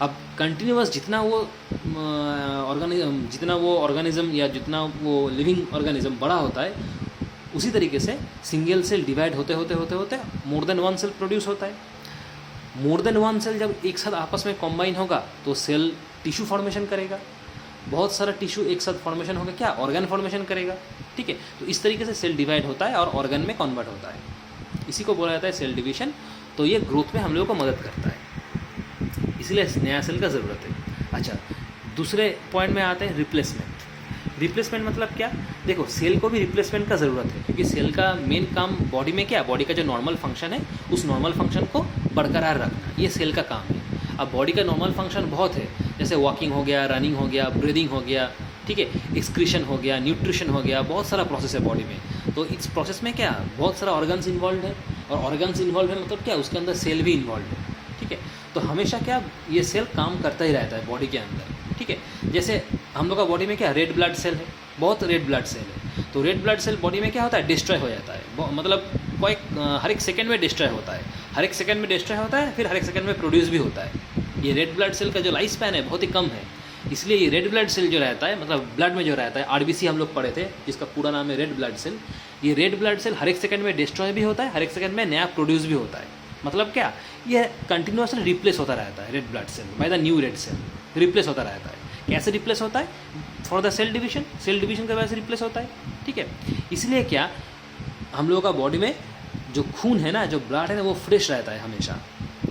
अब कंटिन्यूअस जितना वो ऑर्गेनिज्म या जितना वो लिविंग ऑर्गेनिज्म बड़ा होता है, उसी तरीके से सिंगल सेल डिवाइड होते होते होते होते more than one cell produce होता है। मोर देन वन सेल जब एक साथ आपस में कॉम्बाइन होगा तो सेल टिश्यू फॉर्मेशन करेगा। बहुत सारा टिश्यू एक साथ फॉर्मेशन होगा क्या, ऑर्गन फॉर्मेशन करेगा, ठीक है। तो इस तरीके से सेल डिवाइड होता है और ऑर्गन में कन्वर्ट होता है। इसी को बोला जाता है सेल डिवीजन। तो ये ग्रोथ में हम लोगों को मदद करता है, इसलिए नया सेल का ज़रूरत है। अच्छा, दूसरे पॉइंट में आते हैं रिप्लेसमेंट। रिप्लेसमेंट मतलब क्या, देखो सेल को भी रिप्लेसमेंट का ज़रूरत है, क्योंकि सेल का मेन काम बॉडी में क्या, बॉडी का जो नॉर्मल फंक्शन है उस नॉर्मल फंक्शन को बरकरार रखना, ये सेल का काम है। अब बॉडी का नॉर्मल फंक्शन बहुत है, जैसे वॉकिंग हो गया, रनिंग हो गया, ब्रीदिंग हो गया, ठीक है, एक्सक्रीशन हो गया, न्यूट्रिशन हो गया, बहुत सारा प्रोसेस है बॉडी में। तो इस प्रोसेस में क्या बहुत सारा ऑर्गन्स इन्वॉल्व है, और ऑर्गन्स इन्वॉल्व है मतलब क्या, उसके अंदर सेल भी इन्वॉल्व है, ठीक है। तो हमेशा क्या ये सेल काम करता ही रहता है बॉडी के अंदर, ठीक है। जैसे हम लोग का बॉडी में क्या रेड ब्लड सेल है, बहुत रेड ब्लड सेल है। तो रेड ब्लड सेल बॉडी में क्या होता है, डिस्ट्रॉय हो जाता है, मतलब कोई हर एक सेकंड में डिस्ट्रॉय होता है, हर एक सेकंड में डिस्ट्रॉय होता है, फिर हर एक सेकंड में प्रोड्यूस भी होता है। ये रेड ब्लड सेल का जो लाइफ स्पैन है बहुत ही कम है, इसलिए ये रेड ब्लड सेल जो रहता है, मतलब ब्लड में जो रहता है, आरबीसी हम लोग पढ़े थे जिसका पूरा नाम है रेड ब्लड सेल। ये रेड ब्लड सेल हर एक सेकंड में डिस्ट्रॉय भी होता है, हर एक सेकंड में नया प्रोड्यूस भी होता है। मतलब क्या, ये कंटिन्यूसली रिप्लेस होता रहता है red blood cell by the new red cell, replace होता रहता है। कैसे रिप्लेस होता है, for the cell division, cell division की वजह से रिप्लेस होता है, ठीक है। इसलिए क्या हम लोगों का बॉडी में जो खून है ना, जो ब्लड है ना, वो फ्रेश रहता है हमेशा,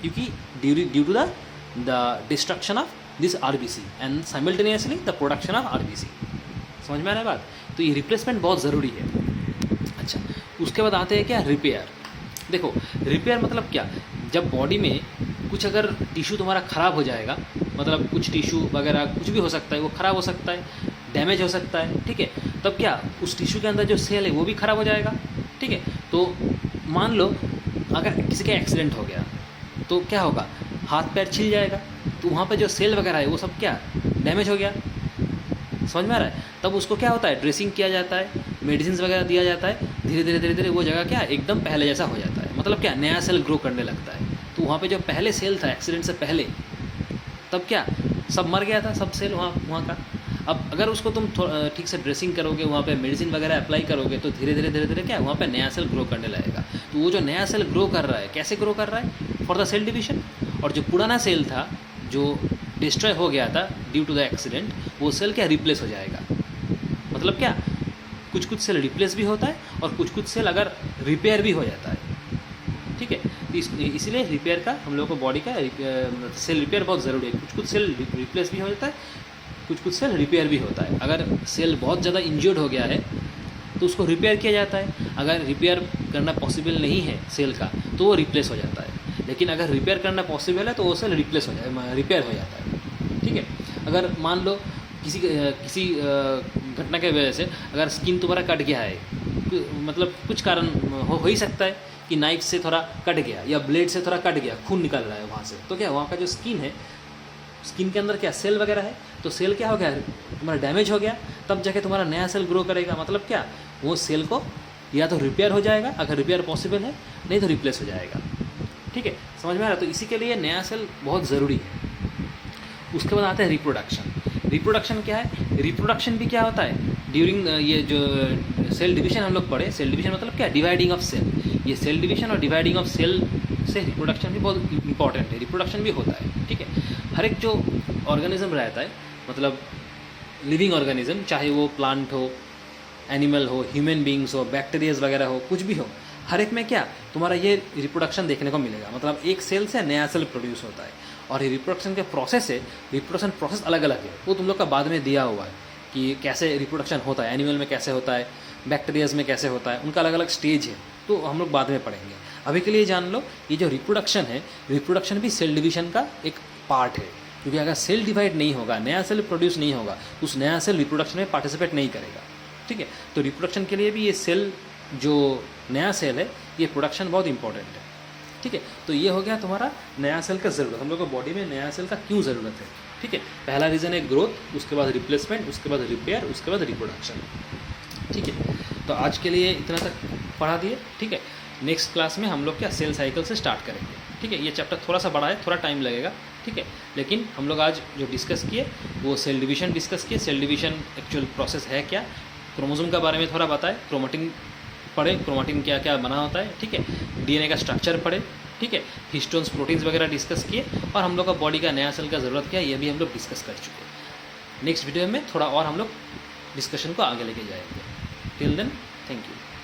क्योंकि due to the destruction of this RBC and simultaneously the production of RBC. समझ में आ रहा है बात। तो ये रिप्लेसमेंट बहुत ज़रूरी है। अच्छा, उसके बाद आते हैं क्या, रिपेयर। देखो रिपेयर मतलब क्या, जब बॉडी में कुछ अगर टिश्यू तुम्हारा ख़राब हो जाएगा, मतलब कुछ टिश्यू वगैरह कुछ भी हो सकता है, वो ख़राब हो सकता है, डैमेज हो सकता है, ठीक है। तब क्या उस टिश्यू के अंदर जो सेल है वो भी ख़राब हो जाएगा, ठीक है। तो मान लो अगर किसी का एक्सीडेंट हो गया तो क्या होगा, हाथ पैर छिल जाएगा, तो वहाँ पे जो सेल वगैरह है वो सब क्या डैमेज हो गया। समझ में आ रहा है। तब उसको क्या होता है, ड्रेसिंग किया जाता है, मेडिसिन वगैरह दिया जाता है, धीरे धीरे वो जगह क्या एकदम पहले जैसा हो जाता है, मतलब क्या नया सेल ग्रो करने लगता है। तो वहाँ पे जो पहले सेल था एक्सीडेंट से पहले, तब क्या सब मर गया था, सब सेल वहाँ का। अब अगर उसको तुम ठीक से ड्रेसिंग करोगे, वहाँ पे मेडिसिन वगैरह अप्लाई करोगे, तो धीरे धीरे क्या वहाँ पे नया सेल ग्रो करने लगेगा। तो वो जो नया सेल ग्रो कर रहा है, कैसे ग्रो कर रहा है, फॉर द सेल डिवीजन। और जो पुराना सेल था जो डिस्ट्रॉय हो गया था ड्यू टू द एक्सीडेंट, वो सेल क्या रिप्लेस हो जाएगा। मतलब क्या कुछ कुछ सेल रिप्लेस भी होता है और कुछ कुछ सेल अगर रिपेयर भी हो जाता है, ठीक है। इसलिए रिपेयर का हम लोग को बॉडी का सेल रिपेयर बहुत ज़रूरी है। कुछ कुछ सेल रिप्लेस भी हो जाता है, कुछ कुछ सेल रिपेयर भी होता है। अगर सेल बहुत ज़्यादा इंजर्ड हो गया है तो उसको रिपेयर किया जाता है, अगर रिपेयर करना पॉसिबल नहीं है सेल का तो वो रिप्लेस हो जाता है। लेकिन अगर रिपेयर करना पॉसिबल है तो वो सेल रिपेयर हो जाता है, ठीक है। अगर मान लो किसी घटना की वजह से अगर स्किन तुम्हारा कट गया है, मतलब कुछ कारण हो ही सकता है कि नाइफ से थोड़ा कट गया या ब्लेड से थोड़ा कट गया, खून निकल रहा है वहाँ से, तो क्या वहाँ का जो स्किन है, स्किन के अंदर क्या सेल वगैरह है, तो सेल क्या हो गया तुम्हारा डैमेज हो गया, तब जाके तुम्हारा नया सेल ग्रो करेगा। मतलब क्या वो सेल को या तो रिपेयर हो जाएगा, अगर रिपेयर पॉसिबल है, नहीं तो रिप्लेस हो जाएगा, ठीक है, समझ में आ रहा है? तो इसी के लिए नया सेल बहुत ज़रूरी है। उसके बाद आता है रिप्रोडक्शन। रिप्रोडक्शन क्या है? रिप्रोडक्शन भी क्या होता है? ड्यूरिंग ये जो सेल डिवीजन हम लोग पढ़े, सेल डिवीजन मतलब क्या? Dividing of cell. ये सेल डिवीजन और डिवाइडिंग ऑफ सेल से रिप्रोडक्शन भी बहुत इंपॉर्टेंट है, रिप्रोडक्शन भी होता है, ठीक है। हर एक जो ऑर्गेनिज्म रहता है, मतलब लिविंग ऑर्गेनिज्म, चाहे वो प्लांट हो, एनिमल हो, ह्यूमन बींग्स हो, बैक्टीरियाज वगैरह हो, कुछ भी हो, हर एक में क्या तुम्हारा ये रिप्रोडक्शन देखने को मिलेगा। मतलब एक सेल से नया सेल प्रोड्यूस होता है, और ये रिप्रोडक्शन के प्रोसेस है, रिप्रोडक्शन प्रोसेस अलग अलग है, वो तुम लोग का बाद में दिया हुआ है कि कैसे रिप्रोडक्शन होता है, एनिमल में कैसे होता है, बैक्टीरियाज में कैसे होता है, उनका अलग अलग स्टेज है, तो हम लोग बाद में पढ़ेंगे। अभी के लिए जान लो, ये जो रिप्रोडक्शन है, रिप्रोडक्शन भी सेल डिवीजन का एक पार्ट है, क्योंकि अगर सेल डिवाइड नहीं होगा, नया सेल प्रोड्यूस नहीं होगा, उस नया सेल रिप्रोडक्शन में पार्टिसिपेट नहीं करेगा, ठीक है। तो रिप्रोडक्शन के लिए भी ये सेल, जो नया सेल है, ये प्रोडक्शन बहुत इंपॉर्टेंट है, ठीक है। तो ये हो गया तुम्हारा नया सेल का ज़रूरत, हम लोग को बॉडी में नया सेल का क्यों ज़रूरत है, ठीक है। पहला रीज़न है ग्रोथ, उसके बाद रिप्लेसमेंट, उसके बाद रिपेयर, उसके बाद रिप्रोडक्शन, ठीक है। तो आज के लिए इतना तक पढ़ा दिए, ठीक है। नेक्स्ट क्लास में हम लोग क्या सेल साइकिल से स्टार्ट करेंगे, ठीक है। ये चैप्टर थोड़ा सा बड़ा है, थोड़ा टाइम लगेगा, ठीक है, लेकिन हम लोग आज जो डिस्कस किए वो सेल डिवीजन डिस्कस किए। सेल डिवीजन एक्चुअल प्रोसेस है क्या, क्रोमोसोम के बारे में थोड़ा बताए, क्रोमेटिन पढ़े, क्रोमेटिन क्या क्या बना होता है, ठीक है, डीएनए का स्ट्रक्चर पढ़े, ठीक है, हिस्टोन्स प्रोटीन्स वगैरह डिस्कस किए, और हम लोग का बॉडी का नया सेल का ज़रूरत क्या है ये भी हम लोग डिस्कस कर चुके हैं। नेक्स्ट वीडियो में थोड़ा और हम लोग डिस्कशन को आगे लेके जाएंगे। Till then, thank you.